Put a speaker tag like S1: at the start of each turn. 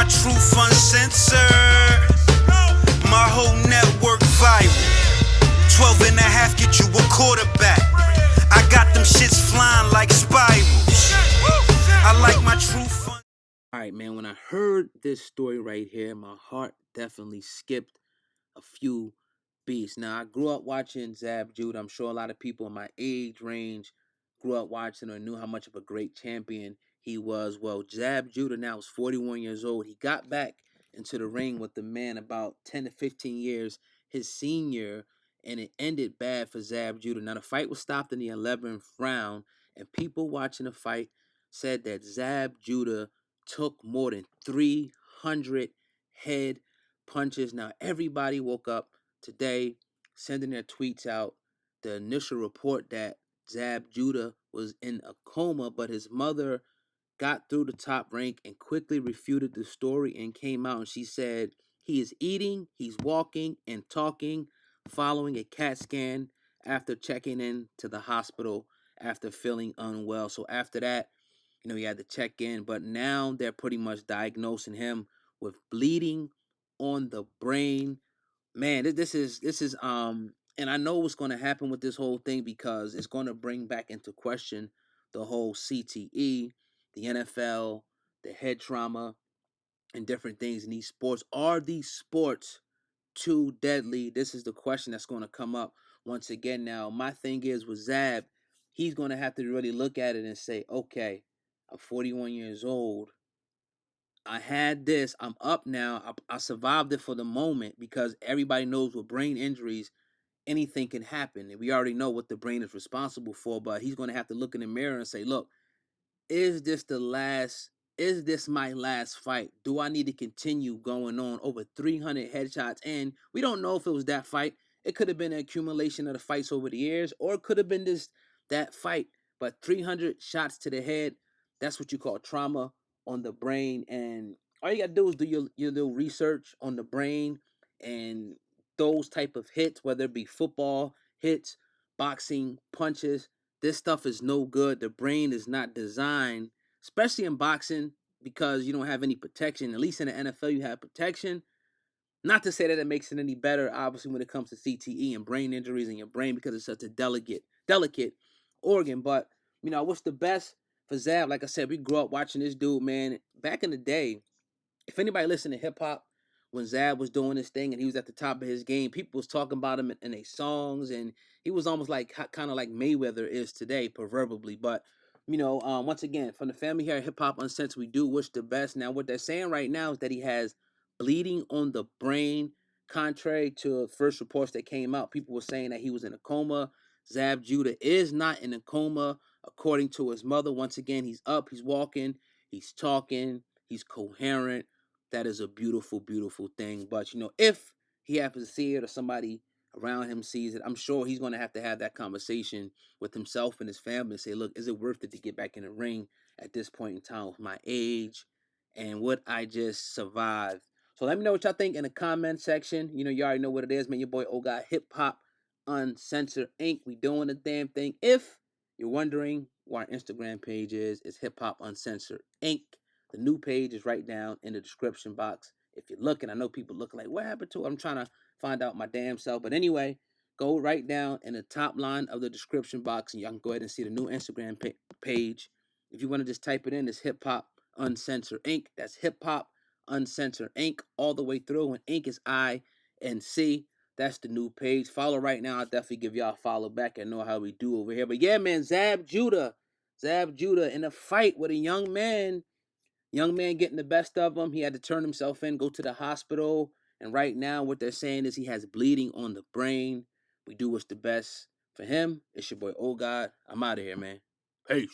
S1: truth uncensored. My whole network viral. 12 and a half get you a quarterback. I got them shits flying like spirals. I like my truth.
S2: All right, man, when I heard this story right here, my heart definitely skipped a few beats. Now, I grew up watching Zab Judah. I'm sure a lot of people in my age range grew up watching or knew how much of a great champion he was. Well, Zab Judah now is 41 years old. He got back into the ring with the man about 10 to 15 years his senior, and it ended bad for Zab Judah. Now, the fight was stopped in the 11th round, and people watching the fight said that Zab Judah took more than 300 head punches. Now, everybody woke up today sending their tweets out. The initial report that Zab Judah was in a coma, but his mother got through the top rank and quickly refuted the story and came out, and she said he is eating, he's walking and talking following a CAT scan after checking in to the hospital after feeling unwell. So after that, he had to check in, but now they're pretty much diagnosing him with bleeding on the brain. Man, this is and I know what's going to happen with this whole thing because it's going to bring back into question the whole CTE, the NFL, the head trauma, and different things in these sports. Are these sports too deadly? This is the question that's going to come up once again. Now, my thing is with Zab, he's going to have to really look at it and say, okay, I'm 41 years old. I had this. I'm up now. I survived it for the moment because everybody knows with brain injuries, anything can happen. And we already know what the brain is responsible for, but he's going to have to look in the mirror and say, look, is this my last fight? Do I need to continue going on? Over 300 headshots, and we don't know if it was that fight. It could have been an accumulation of the fights over the years, or it could have been that fight. But 300 shots to the head, that's what you call trauma on the brain. And all you gotta do is do your little research on the brain and those type of hits, whether it be football hits, boxing punches. This stuff is no good. The brain is not designed, especially in boxing, because you don't have any protection. At least in the NFL, you have protection. Not to say that it makes it any better, obviously, when it comes to CTE and brain injuries in your brain, because it's such a delicate organ. But, what's the best for Zab? Like I said, we grew up watching this dude, man. Back in the day, if anybody listened to hip hop, when Zab was doing this thing and he was at the top of his game, people was talking about him in their songs, and he was almost like kind of like Mayweather is today, proverbially. But once again, from the family here at Hip Hop Uncensored, we do wish the best. Now, what they're saying right now is that he has bleeding on the brain. Contrary to first reports that came out, people were saying that he was in a coma. Zab Judah is not in a coma, according to his mother. Once again, he's up, he's walking, he's talking, he's coherent. That is a beautiful, beautiful thing. But, if he happens to see it or somebody around him sees it, I'm sure he's going to have that conversation with himself and his family and say, look, is it worth it to get back in the ring at this point in time with my age and what I just survived? So let me know what y'all think in the comment section. You already know what it is, man. Your boy O got Hip Hop Uncensored Inc. We doing the damn thing. If you're wondering what our Instagram page is, it's Hip Hop Uncensored Inc. The new page is right down in the description box. If you're looking, I know people looking like, what happened to it? I'm trying to find out my damn self. But anyway, go right down in the top line of the description box, and y'all can go ahead and see the new Instagram page. If you want to just type it in, it's Hip Hop Uncensored Inc. That's Hip Hop Uncensored Inc. all the way through, and Inc is INC. That's the new page. Follow right now. I'll definitely give y'all a follow back and know how we do over here. But yeah, man, Zab Judah in a fight with a young man getting the best of him. He had to turn himself in, go to the hospital. And right now, what they're saying is he has bleeding on the brain. We do what's the best for him. It's your boy, Oh God. I'm out of here, man. Peace.